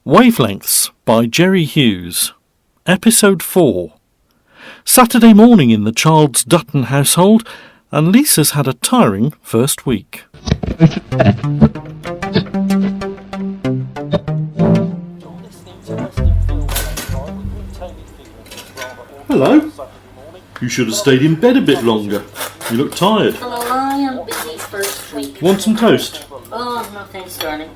Wavelengths by Jerry Hughes. Episode 4. Saturday morning in the Childs-Dutton household, and Lisa's had a tiring first week. Hello. You should have stayed in bed a bit longer. You look tired. Well, I am busy first week. Want some toast? Oh, no thanks, darling.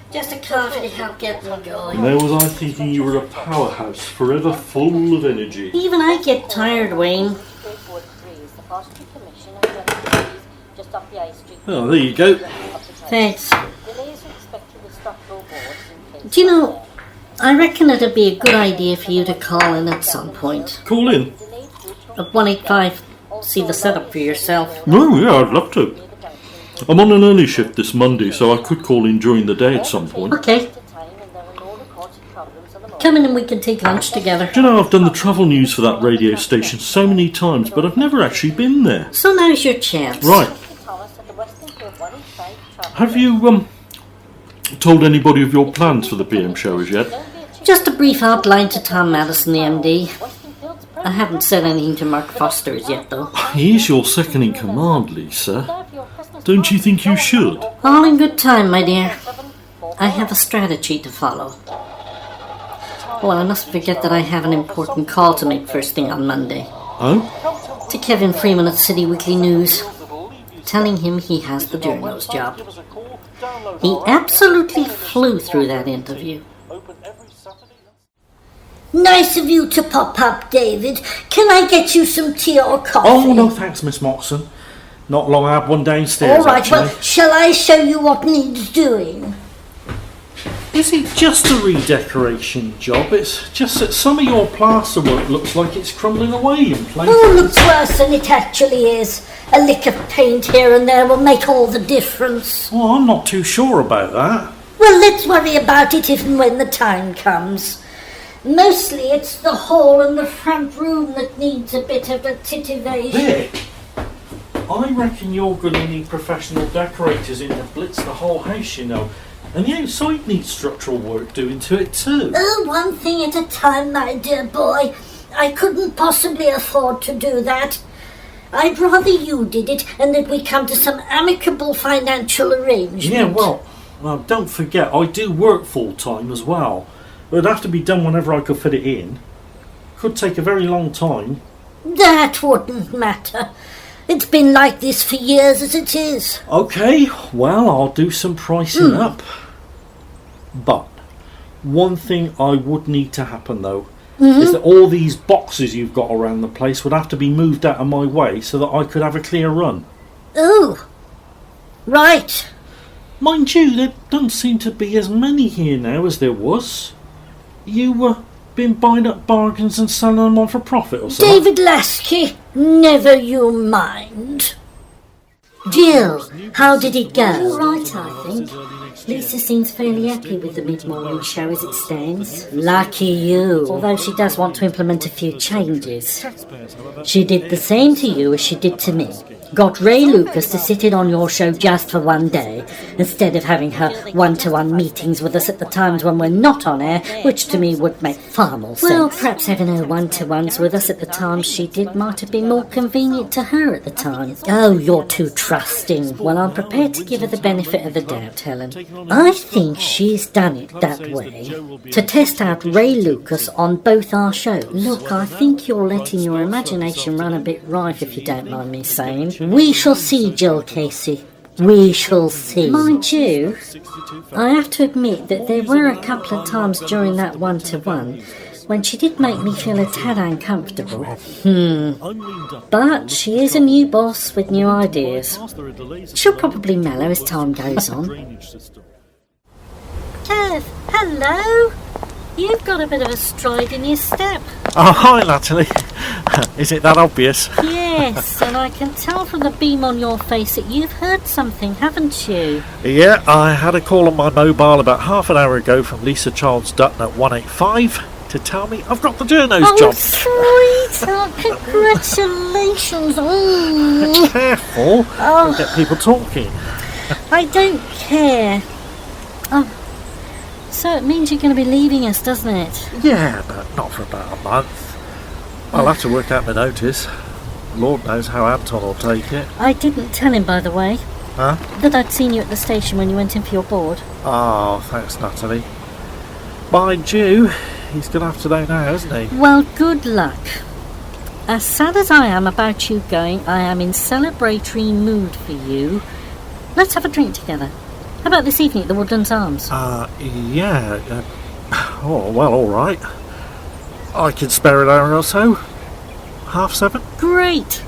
Just a coffee to help get me going. There was I thinking you were a powerhouse, forever full of energy. Even I get tired, Wayne. Oh, there you go. Thanks. Do you know, I reckon it'd be a good idea for you to call in at some point. Call in. At 185, see the setup for yourself. Oh, yeah, I'd love to. I'm on an early shift this Monday, so I could call in during the day at some point. Okay. Come in and we can take lunch together. Do you know, I've done the travel news for that radio station so many times, but I've never actually been there. So now's your chance. Right. Have you, told anybody of your plans for the PM show as yet? Just a brief outline to Tom Madison, the MD. I haven't said anything to Mark Foster as yet, though. He is your second in command, Lisa. Don't you think you should? All in good time, my dear. I have a strategy to follow. Well, I mustn't forget that I have an important call to make first thing on Monday. Oh? To Kevin Freeman at City Weekly News, telling him he has the journo's job. He absolutely flew through that interview. Nice of you to pop up, David. Can I get you some tea or coffee? Oh, no thanks, Miss Moxon. Not long I had one downstairs, All right, actually. well, shall I show you what needs doing? Is it just a redecoration job? It's just that some of your plaster work looks like it's crumbling away in places. Oh, looks worse than it actually is. A lick of paint here and there will make all the difference. Well, I'm not too sure about that. Well, let's worry about it if and when the time comes. Mostly it's the hall and the front room that needs a bit of a titivation. There. I reckon you're going to need professional decorators in to blitz the whole house, you know. And the outside needs structural work doing to it too. Oh, one thing at a time, my dear boy. I couldn't possibly afford to do that. I'd rather you did it and that we come to some amicable financial arrangement. Yeah, well, don't forget, I do work full-time as well. It'd have to be done whenever I could fit it in. Could take a very long time. That wouldn't matter. It's been like this for years as it is. Okay, well, I'll do some pricing up. But one thing I would need to happen, though, is that all these boxes you've got around the place would have to be moved out of my way so that I could have a clear run. Oh, right. Mind you, there don't seem to be as many here now as there was. You been buying up bargains and selling them on for profit or something? David Lasky, never you mind. Jill, how did it go? All right, I think. Lisa seems fairly happy with the mid-morning show as it stands. Lucky you. Although she does want to implement a few changes. She did the same to you as she did to me. Got Ray Lucas to sit in on your show just for one day, instead of having her one-to-one meetings with us at the times when we're not on air, which to me would make far more sense. Well, perhaps having her one-to-ones with us at the times she did might have been more convenient to her at the time. Oh, you're too trusting. Well, I'm prepared to give her the benefit of the doubt, Helen. I think she's done it that way to test out Ray Lucas on both our shows. Look, I think you're letting your imagination run a bit rife, if you don't mind me saying. We shall see, Jill Casey. We shall see. Mind you, I have to admit that there were a couple of times during that one-to-one when she did make me feel a tad uncomfortable. But she is a new boss with new ideas. She'll probably mellow as time goes on. Kev, hello. You've got a bit of a stride in your step. Oh, hi, Natalie. Is it that obvious? Yes, and I can tell from the beam on your face that you've heard something, haven't you? Yeah, I had a call on my mobile about half an hour ago from Lisa Childs-Dutton at 185 to tell me I've got the journo's job. Sweetheart, congratulations. Careful, you'll get people talking. I don't care. So it means you're going to be leaving us, doesn't it? Yeah, but not for about a month. I'll have to work out my notice. Lord knows how Anton will take it. I didn't tell him, by the way, Huh? that I'd seen you at the station when you went in for your board. Oh, thanks, Natalie. Mind you, he's going to have to know now, isn't he? Well, good luck. As sad as I am about you going, I am in celebratory mood for you. Let's have a drink together. How about this evening at the Woodlands Arms? Yeah. Oh, well, all right. I can spare an hour or so. 7:30? Great.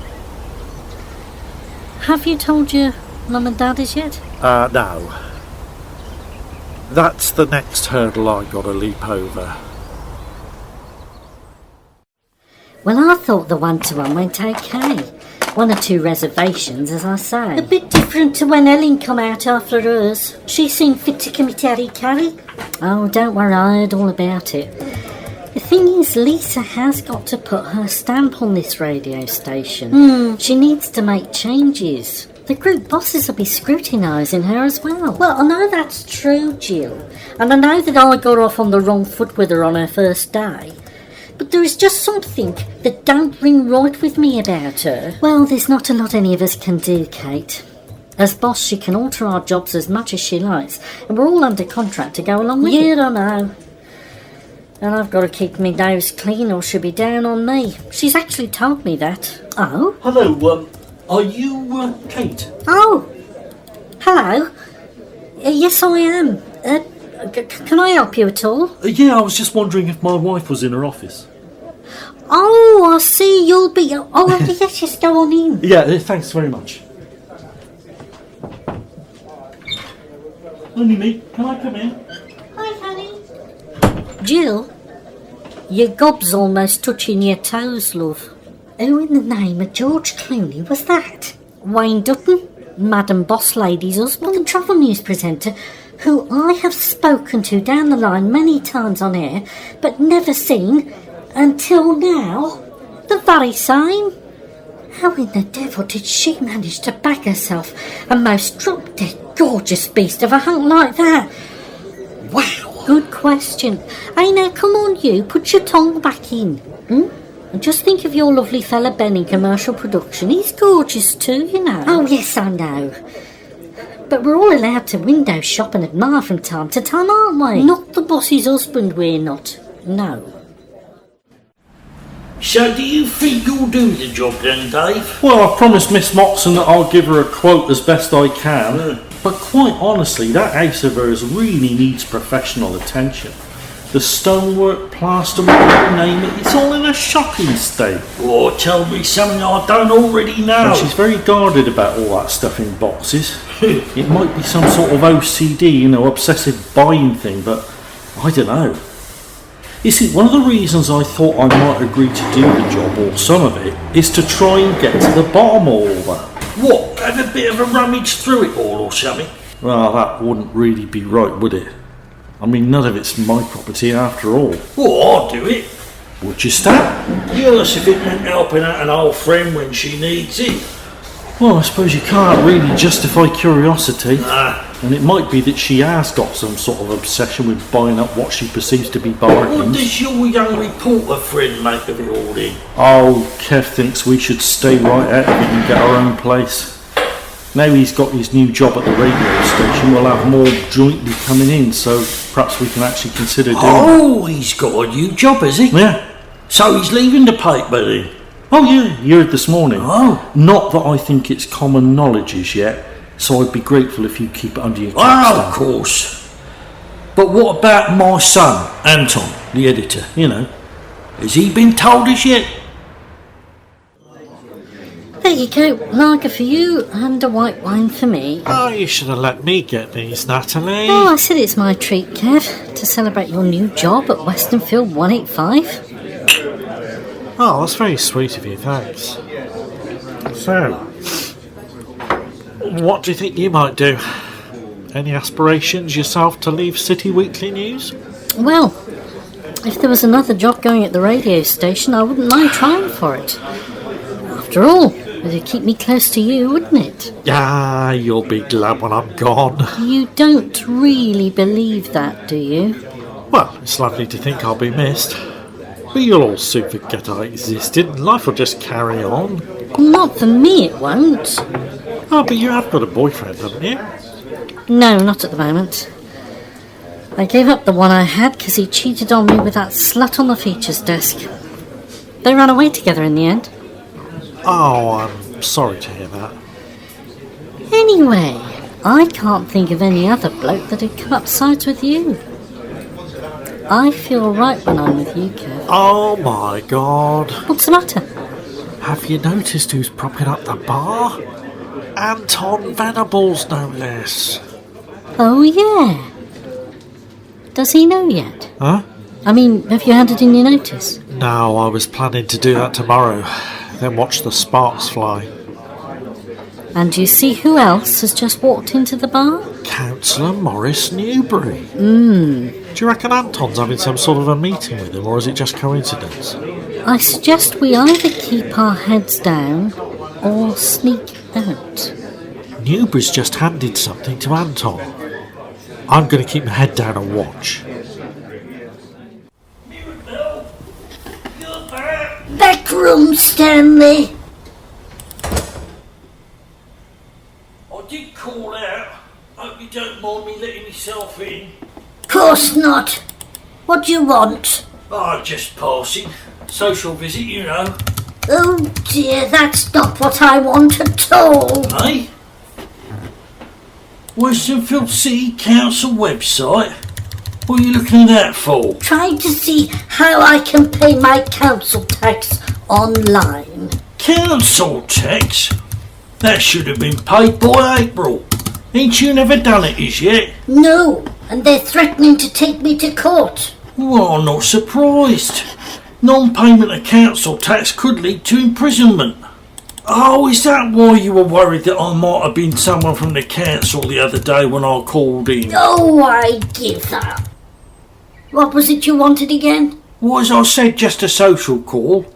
Have you told your mum and dad as yet? No. That's the next hurdle I gotta leap over. Well, I thought the one-to-one went okay. 1 or 2 reservations, as I say. A bit different to when Ellen come out after hers. She seemed fit to commit carry. Oh, don't worry, I heard all about it. The thing is, Lisa has got to put her stamp on this radio station. She needs to make changes. The group bosses will be scrutinising her as well. Well, I know that's true, Jill. And I know that I got off on the wrong foot with her on her first day. But there is just something that don't ring right with me about her. Well, there's not a lot any of us can do, Kate. As boss, she can alter our jobs as much as she likes, and we're all under contract to go along with it. Yeah, I know. And I've got to keep my nose clean or she'll be down on me. She's actually told me that. Oh? Hello, are you, Kate? Oh! Hello? Yes, I am. Can I help you at all? Yeah, I was just wondering if my wife was in her office. Oh, I see, you'll be... Oh, yes, just go on in. Yeah, thanks very much. Only me. Can I come in? Hi, honey. Jill, your gob's almost touching your toes, love. Who in the name of George Clooney was that? Wayne Dutton, Madam Boss Lady's husband, the travel news presenter, who I have spoken to down the line many times on air, but never seen until now. The very same. How in the devil did she manage to bag herself a most drop-dead gorgeous beast of a hunk like that? Wow. Good question. Hey, now, come on, you. Put your tongue back in. And just think of your lovely fella Ben in commercial production. He's gorgeous too, you know. Oh, yes, I know. But we're all allowed to window shop and admire from time to time, aren't we? Not the boss's husband, we're not. No. So do you think you'll do the job then, Dave? Well, I've promised Miss Moxon that I'll give her a quote as best I can. But quite honestly, that house of hers really needs professional attention. The stonework, plasterwork, you name it, it's all in a shocking state. Or tell me something I don't already know. And she's very guarded about all that stuff in boxes. It might be some sort of OCD, obsessive buying thing, but I don't know. You see, one of the reasons I thought I might agree to do the job, or some of it, is to try and get to the bottom of all that. What, have a bit of a rummage through it all or something? Well, that wouldn't really be right, would it? I mean, none of it's my property after all. Well, I'll do it. Would you, Stan? Yes, if it meant helping out an old friend when she needs it. Well, I suppose you can't really justify curiosity. Nah. And it might be that she has got some sort of obsession with buying up what she perceives to be bargains. What does your young reporter friend make of it all then? Oh, Kev thinks we should stay right out of it and get our own place. Now he's got his new job at the radio station, we'll have more jointly coming in, so perhaps we can actually consider doing Oh, he's got a new job, has he? Yeah. So he's leaving the paper then? Oh yeah, you heard this morning. Oh. Not that I think it's common knowledge as yet, so I'd be grateful if you keep it under your Oh, of course. But what about my son, Anton, the editor? Has he been told as yet? There you go. Lager for you and a white wine for me. Oh, you should have let me get these, Natalie. Oh, I said it's my treat, Kev, to celebrate your new job at Westonfield 185. Oh, that's very sweet of you, thanks. So, what do you think you might do? Any aspirations yourself to leave City Weekly News? Well, if there was another job going at the radio station, I wouldn't mind trying for it. After all, It'd keep me close to you, wouldn't it? Ah, you'll be glad when I'm gone. You don't really believe that, do you? Well, it's lovely to think I'll be missed. But you'll all soon forget I existed and life will just carry on. Not for me, it won't. Oh, but you have got a boyfriend, haven't you? No, not at the moment. I gave up the one I had because he cheated on me with that slut on the features desk. They ran away together in the end. Oh, I'm sorry to hear that. Anyway, I can't think of any other bloke that'd come up sides with you. I feel right when I'm with you, Kev. Oh my God. What's the matter? Have you noticed who's propping up the bar? Anton Venables, no less. Oh, yeah. Does he know yet? Huh? I mean, have you handed in your notice? No, I was planning to do that tomorrow. Then watch the sparks fly. And do you see who else has just walked into the bar? Councillor Maurice Newbury. Do you reckon Anton's having some sort of a meeting with him, or is it just coincidence? I suggest we either keep our heads down or sneak out. Newbury's just handed something to Anton. I'm going to keep my head down and watch. Back room, Stanley. I did call out. Hope you don't mind me letting myself in. Course not. What do you want? Oh, just passing. Social visit, you know. Oh dear, that's not what I want at all. Eh? Westonfield City Council website? What are you looking at that for? Trying to see how I can pay my council tax online. Council tax? That should have been paid by April. Ain't you never done it as yet? No, and they're threatening to take me to court. Well, I'm not surprised. Non-payment of council tax could lead to imprisonment. Oh, is that why you were worried that I might have been someone from the council the other day when I called in? Oh, I give up. What was it you wanted again? Well, as I said, just a social call.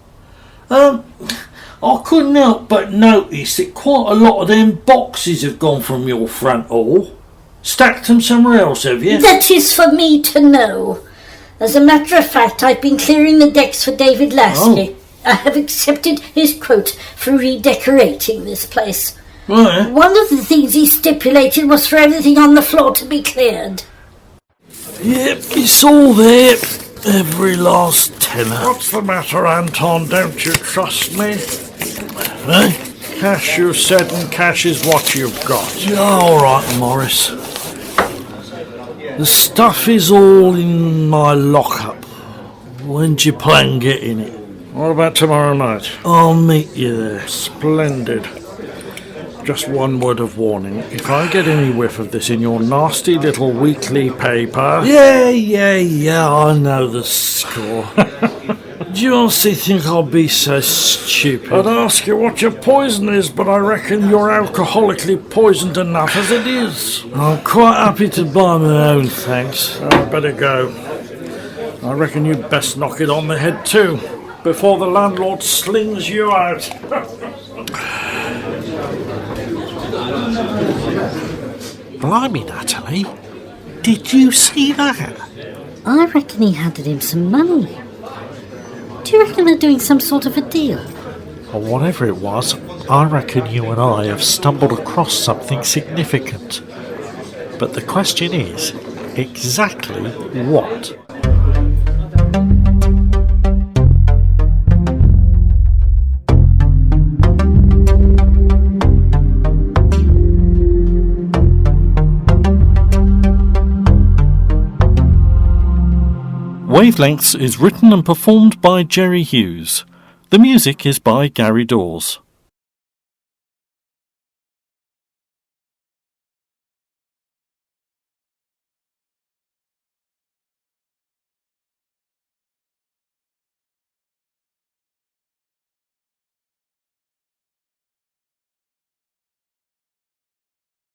I couldn't help but notice that quite a lot of them boxes have gone from your front hall. Stacked them somewhere else, have you? That is for me to know. As a matter of fact, I've been clearing the decks for Dave Lasky. I have accepted his quote for redecorating this place. Right. One of the things he stipulated was for everything on the floor to be cleared. Yep, it's all there. Every last tenner. What's the matter, Anton? Don't you trust me? Eh? Cash, you said, and cash is what you've got. Yeah, all right, Maurice. The stuff is all in my lockup. When do you plan getting it? What about tomorrow night? I'll meet you there. Splendid. Just one word of warning. If I get any whiff of this in your nasty little weekly paper... Yeah, I know the score. Do you honestly think I'll be so stupid? I'd ask you what your poison is, but I reckon you're alcoholically poisoned enough as it is. I'm quite happy to buy my own, thanks. I'd better go. I reckon you'd best knock it on the head too, before the landlord slings you out. Blimey, Natalie. Did you see that? I reckon he handed him some money. Do you reckon they're doing some sort of a deal? Or whatever it was, I reckon you and I have stumbled across something significant. But the question is, exactly what? Wavelengths is written and performed by Jerry Hughes. The music is by Gary Dawes.